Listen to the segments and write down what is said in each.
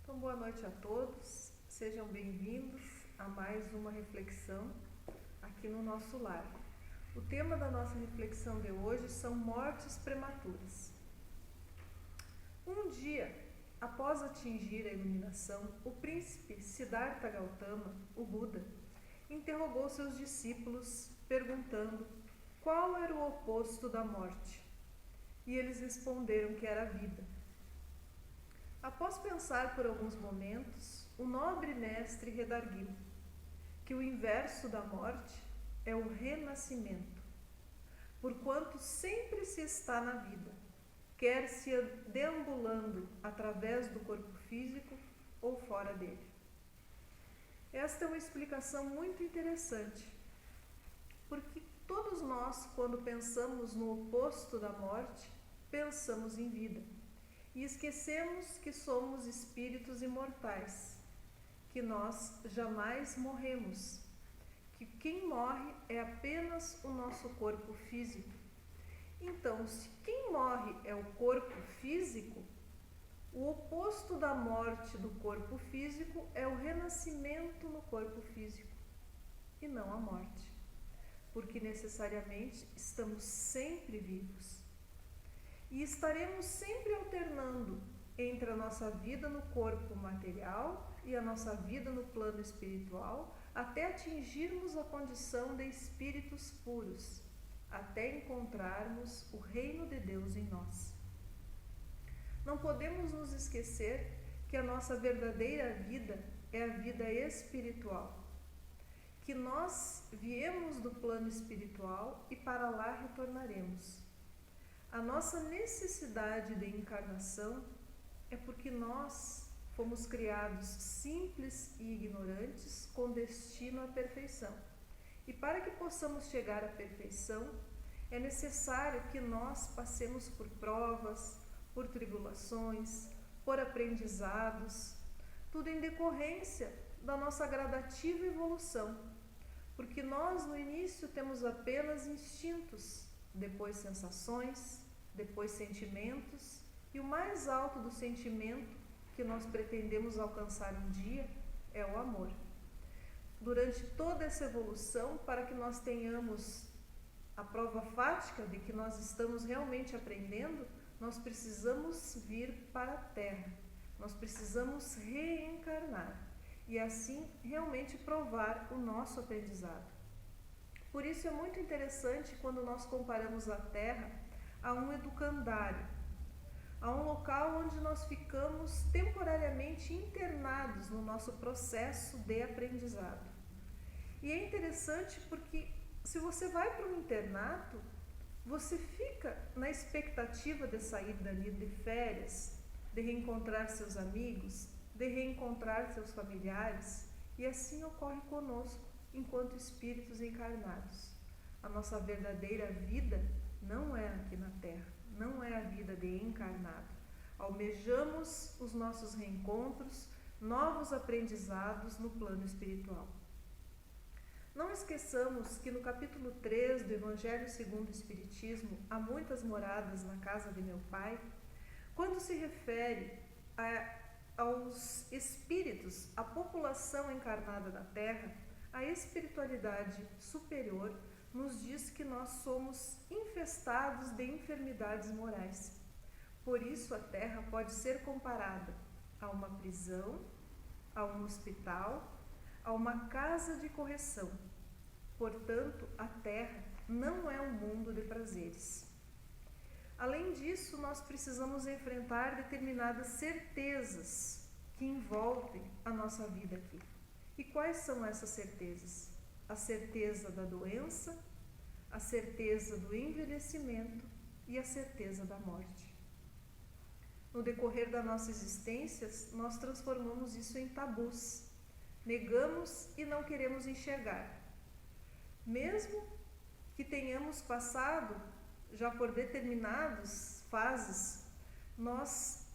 Então, boa noite a todos, sejam bem-vindos a mais uma reflexão aqui no nosso lar. O tema da nossa reflexão de hoje são mortes prematuras. Um dia, após atingir a iluminação, o príncipe Siddhartha Gautama, o Buda, interrogou seus discípulos perguntando qual era o oposto da morte. E eles responderam que era a vida. Após pensar por alguns momentos, o nobre mestre redarguiu que o inverso da morte é o renascimento, porquanto sempre se está na vida, quer se deambulando através do corpo físico ou fora dele. Esta é uma explicação muito interessante, porque todos nós, quando pensamos no oposto da morte, pensamos em vida. E esquecemos que somos espíritos imortais, que nós jamais morremos, que quem morre é apenas o nosso corpo físico. Então, se quem morre é o corpo físico, o oposto da morte do corpo físico é o renascimento no corpo físico, e não a morte, porque necessariamente estamos sempre vivos. E estaremos sempre alternando entre a nossa vida no corpo material e a nossa vida no plano espiritual, até atingirmos a condição de espíritos puros, até encontrarmos o reino de Deus em nós. Não podemos nos esquecer que a nossa verdadeira vida é a vida espiritual, que nós viemos do plano espiritual e para lá retornaremos. A nossa necessidade de encarnação é porque nós fomos criados simples e ignorantes com destino à perfeição. E para que possamos chegar à perfeição, é necessário que nós passemos por provas, por tribulações, por aprendizados, tudo em decorrência da nossa gradativa evolução. Porque nós no início temos apenas instintos, depois sensações, depois sentimentos, e o mais alto do sentimento que nós pretendemos alcançar um dia é o amor. Durante toda essa evolução, para que nós tenhamos a prova fática de que nós estamos realmente aprendendo, nós precisamos vir para a Terra, nós precisamos reencarnar e assim realmente provar o nosso aprendizado. Por isso é muito interessante quando nós comparamos a Terra a um educandário, a um local onde nós ficamos temporariamente internados no nosso processo de aprendizado. E é interessante porque se você vai para um internato, você fica na expectativa de sair dali de férias, de reencontrar seus amigos, de reencontrar seus familiares, e assim ocorre conosco enquanto espíritos encarnados. A nossa verdadeira vida não é aqui na Terra, não é a vida de encarnado. Almejamos os nossos reencontros, novos aprendizados no plano espiritual. Não esqueçamos que no capítulo 3 do Evangelho segundo o Espiritismo, Há muitas moradas na casa de meu Pai, quando se refere aos espíritos, à população encarnada da Terra, a espiritualidade superior nos diz que nós somos infestados de enfermidades morais. Por isso a Terra pode ser comparada a uma prisão, a um hospital, a uma casa de correção. Portanto, a Terra não é um mundo de prazeres. Além disso, nós precisamos enfrentar determinadas certezas que envolvem a nossa vida aqui. E quais são essas certezas? A certeza da doença, a certeza do envelhecimento e a certeza da morte. No decorrer da nossa existência, nós transformamos isso em tabus. Negamos e não queremos enxergar. Mesmo que tenhamos passado já por determinadas fases, nós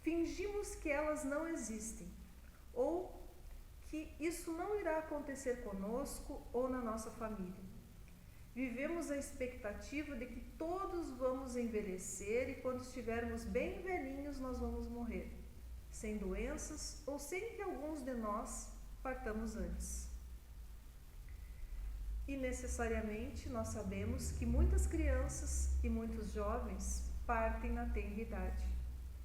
fingimos que elas não existem, ou que isso não irá acontecer conosco ou na nossa família. Vivemos a expectativa de que todos vamos envelhecer e quando estivermos bem velhinhos nós vamos morrer. sem doenças ou sem que alguns de nós partamos antes. E necessariamente nós sabemos que muitas crianças e muitos jovens partem na tenra idade.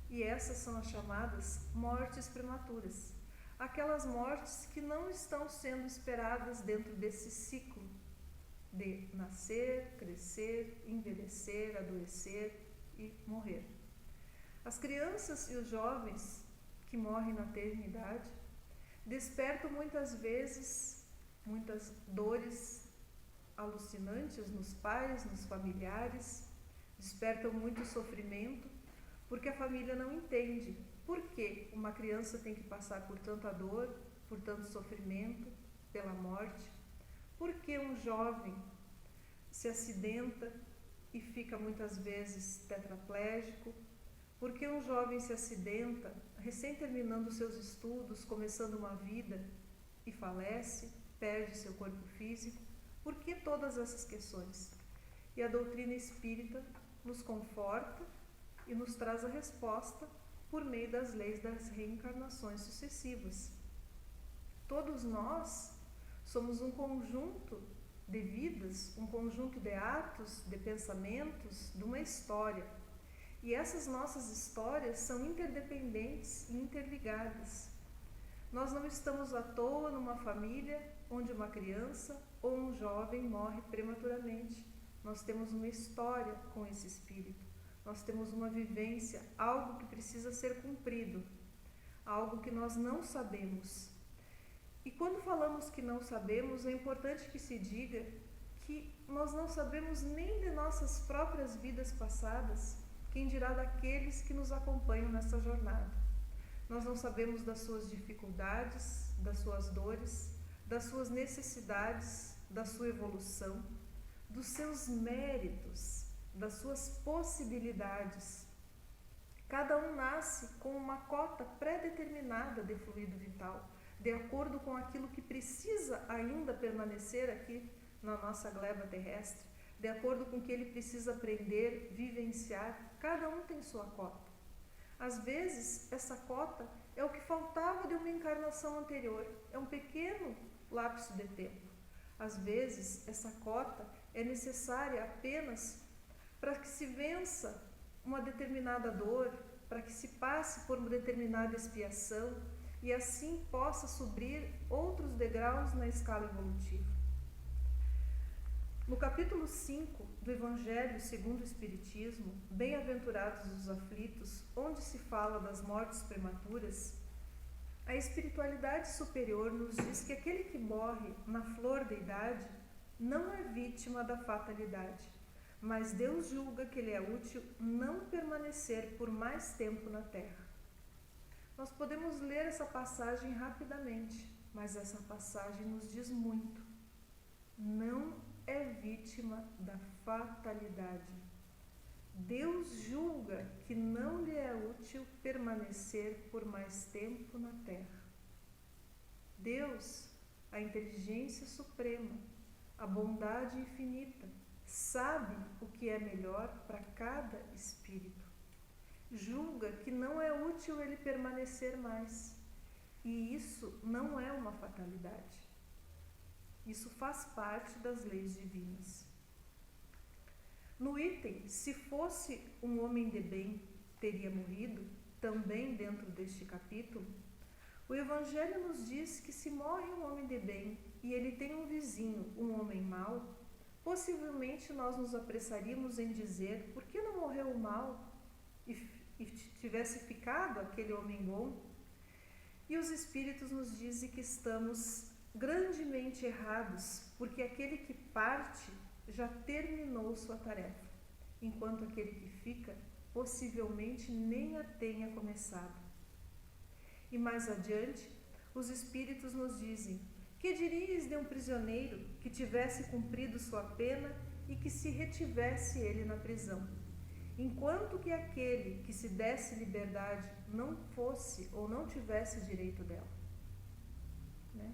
E essas são as chamadas mortes prematuras. Aquelas mortes que não estão sendo esperadas dentro desse ciclo de nascer, crescer, envelhecer, adoecer e morrer. As crianças e os jovens que morrem na tenra idade despertam muitas vezes muitas dores alucinantes nos pais, nos familiares, despertam muito sofrimento, porque a família não entende por que uma criança tem que passar por tanta dor, por tanto sofrimento, pela morte, por que um jovem se acidenta e fica muitas vezes tetraplégico, por que um jovem se acidenta recém terminando seus estudos, começando uma vida e falece, perde seu corpo físico. Por que todas essas questões? E a doutrina espírita nos conforta e nos traz a resposta por meio das leis das reencarnações sucessivas. Todos nós somos um conjunto de vidas, um conjunto de atos, de pensamentos, de uma história. E essas nossas histórias são interdependentes e interligadas. Nós não estamos à toa numa família onde uma criança ou um jovem morre prematuramente. Nós temos uma história com esse espírito. Nós temos uma vivência, algo que precisa ser cumprido, algo que nós não sabemos. E quando falamos que não sabemos, é importante que se diga que nós não sabemos nem de nossas próprias vidas passadas, quem dirá daqueles que nos acompanham nessa jornada. Nós não sabemos das suas dificuldades, das suas dores, das suas necessidades, da sua evolução, dos seus méritos, das suas possibilidades. Cada um nasce com uma cota pré-determinada de fluido vital, de acordo com aquilo que precisa ainda permanecer aqui na nossa gleba terrestre, de acordo com o que ele precisa aprender, vivenciar. Cada um tem sua cota. Às vezes, essa cota é o que faltava de uma encarnação anterior, é um pequeno lapso de tempo. Às vezes, essa cota é necessária apenas para que se vença uma determinada dor, para que se passe por uma determinada expiação e assim possa subir outros degraus na escala evolutiva. No capítulo 5 do Evangelho segundo o Espiritismo, Bem-aventurados os aflitos, onde se fala das mortes prematuras, a espiritualidade superior nos diz que aquele que morre na flor da idade não é vítima da fatalidade, mas Deus julga que lhe é útil não permanecer por mais tempo na Terra. Nós podemos ler essa passagem rapidamente, mas essa passagem nos diz muito. Não é vítima da fatalidade. Deus julga que não lhe é útil permanecer por mais tempo na Terra. Deus, a inteligência suprema, a bondade infinita, sabe o que é melhor para cada espírito. Julga que não é útil ele permanecer mais. E isso não é uma fatalidade. Isso faz parte das leis divinas. No item, se fosse um homem de bem, teria morrido, também dentro deste capítulo, o Evangelho nos diz que se morre um homem de bem e ele tem um vizinho, um homem mau, possivelmente nós nos apressaríamos em dizer por que não morreu o mau e tivesse ficado aquele homem bom? E os Espíritos nos dizem que estamos grandemente errados, porque aquele que parte já terminou sua tarefa, enquanto aquele que fica possivelmente nem a tenha começado. E mais adiante, os Espíritos nos dizem: que dirias de um prisioneiro que tivesse cumprido sua pena e que se retivesse ele na prisão, enquanto que aquele que se desse liberdade não fosse ou não tivesse direito dela, né?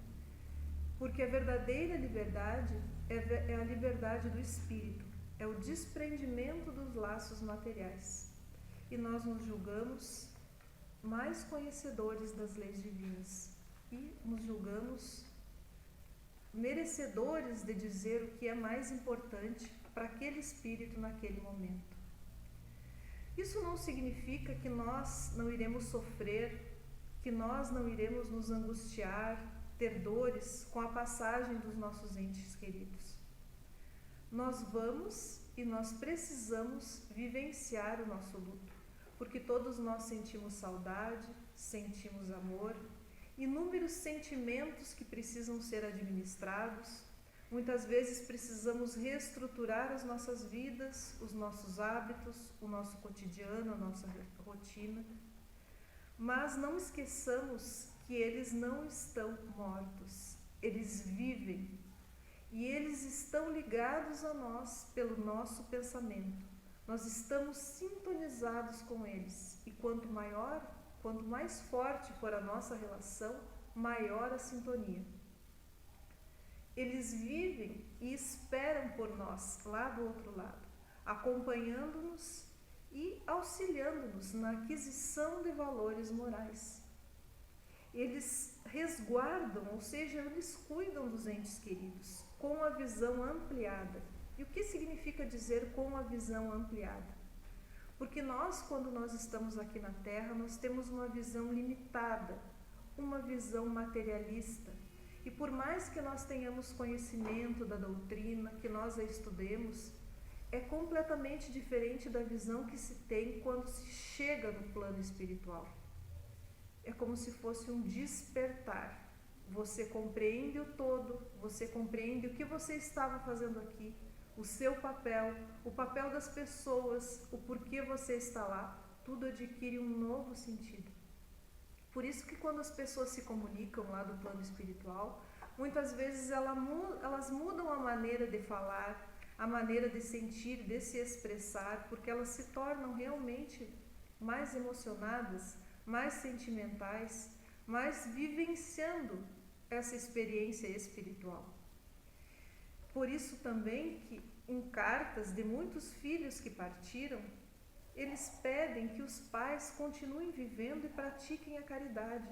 Porque a verdadeira liberdade é a liberdade do espírito, é o desprendimento dos laços materiais. E nós nos julgamos mais conhecedores das leis divinas e nos julgamos merecedores de dizer o que é mais importante para aquele espírito naquele momento. Isso não significa que nós não iremos sofrer, que nós não iremos nos angustiar, ter dores com a passagem dos nossos entes queridos. Nós vamos e nós precisamos vivenciar o nosso luto, porque todos nós sentimos saudade, sentimos amor, inúmeros sentimentos que precisam ser administrados. Muitas vezes precisamos reestruturar as nossas vidas, os nossos hábitos, o nosso cotidiano, a nossa rotina. Mas não esqueçamos que eles não estão mortos, eles vivem e eles estão ligados a nós pelo nosso pensamento. Nós estamos sintonizados com eles e quanto mais forte for a nossa relação, maior a sintonia. Eles vivem e esperam por nós lá do outro lado, acompanhando-nos e auxiliando-nos na aquisição de valores morais. Eles resguardam, ou seja, eles cuidam dos entes queridos com a visão ampliada. E o que significa dizer com a visão ampliada? Porque nós, quando nós estamos aqui na Terra, nós temos uma visão limitada, uma visão materialista. E por mais que nós tenhamos conhecimento da doutrina, que nós a estudemos, é completamente diferente da visão que se tem quando se chega no plano espiritual. É como se fosse um despertar. Você compreende o todo, você compreende o que você estava fazendo aqui, o seu papel, o papel das pessoas, o porquê você está lá, tudo adquire um novo sentido. Por isso que quando as pessoas se comunicam lá do plano espiritual, muitas vezes elas mudam a maneira de falar, a maneira de sentir, de se expressar, porque elas se tornam realmente mais emocionadas, mais sentimentais, mais vivenciando essa experiência espiritual. Por isso também que em cartas de muitos filhos que partiram, eles pedem que os pais continuem vivendo e pratiquem a caridade.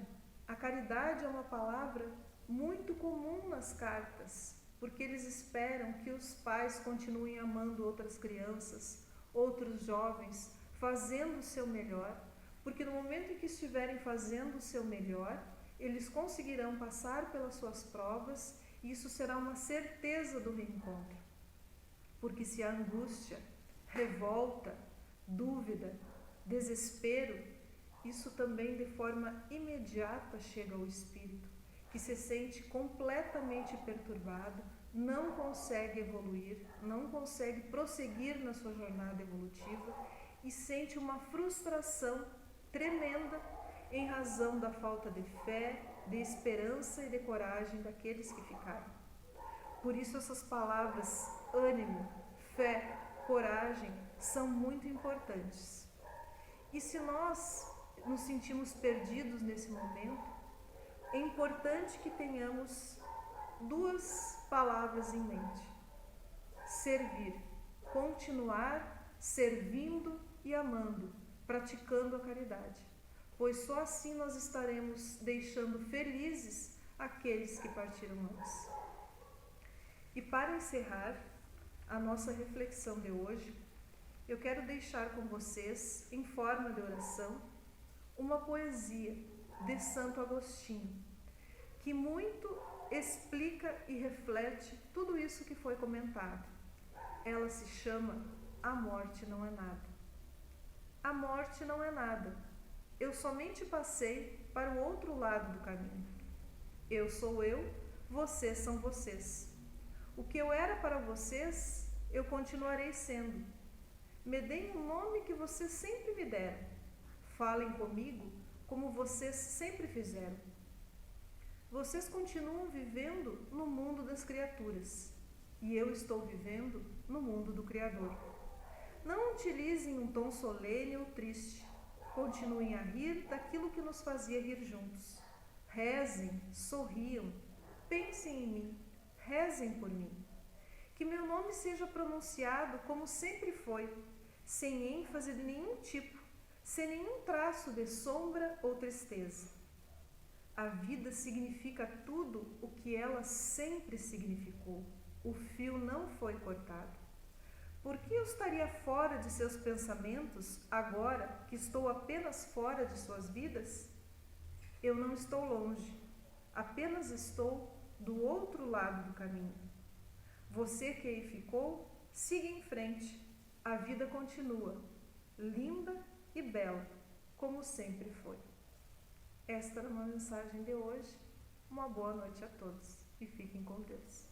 A caridade é uma palavra muito comum nas cartas, porque eles esperam que os pais continuem amando outras crianças, outros jovens, fazendo o seu melhor, porque no momento em que estiverem fazendo o seu melhor, eles conseguirão passar pelas suas provas e isso será uma certeza do reencontro. Porque se a angústia, revolta, dúvida, desespero, isso também de forma imediata chega ao espírito, que se sente completamente perturbado, não consegue evoluir, não consegue prosseguir na sua jornada evolutiva e sente uma frustração tremenda em razão da falta de fé, de esperança e de coragem daqueles que ficaram. Por isso essas palavras ânimo, fé, coragem são muito importantes. E se nós nos sentimos perdidos nesse momento, é importante que tenhamos duas palavras em mente: servir, continuar servindo e amando, praticando a caridade, pois só assim nós estaremos deixando felizes aqueles que partiram antes. E para encerrar a nossa reflexão de hoje, eu quero deixar com vocês, em forma de oração, uma poesia de Santo Agostinho, que muito explica e reflete tudo isso que foi comentado. Ela se chama A Morte Não É Nada. A morte não é nada. Eu somente passei para o outro lado do caminho. Eu sou eu, vocês são vocês. O que eu era para vocês, eu continuarei sendo. Me deem um nome que vocês sempre me deram. Falem comigo como vocês sempre fizeram. Vocês continuam vivendo no mundo das criaturas e eu estou vivendo no mundo do Criador. Não utilizem um tom solene ou triste. Continuem a rir daquilo que nos fazia rir juntos. Rezem, sorriam, pensem em mim, rezem por mim. Que meu nome seja pronunciado como sempre foi, sem ênfase de nenhum tipo, sem nenhum traço de sombra ou tristeza. A vida significa tudo o que ela sempre significou. O fio não foi cortado. Por que eu estaria fora de seus pensamentos agora que estou apenas fora de suas vidas? Eu não estou longe, apenas estou do outro lado do caminho. Você que aí ficou, siga em frente. A vida continua, linda e bela, como sempre foi. Esta era uma mensagem de hoje. Uma boa noite a todos e fiquem com Deus.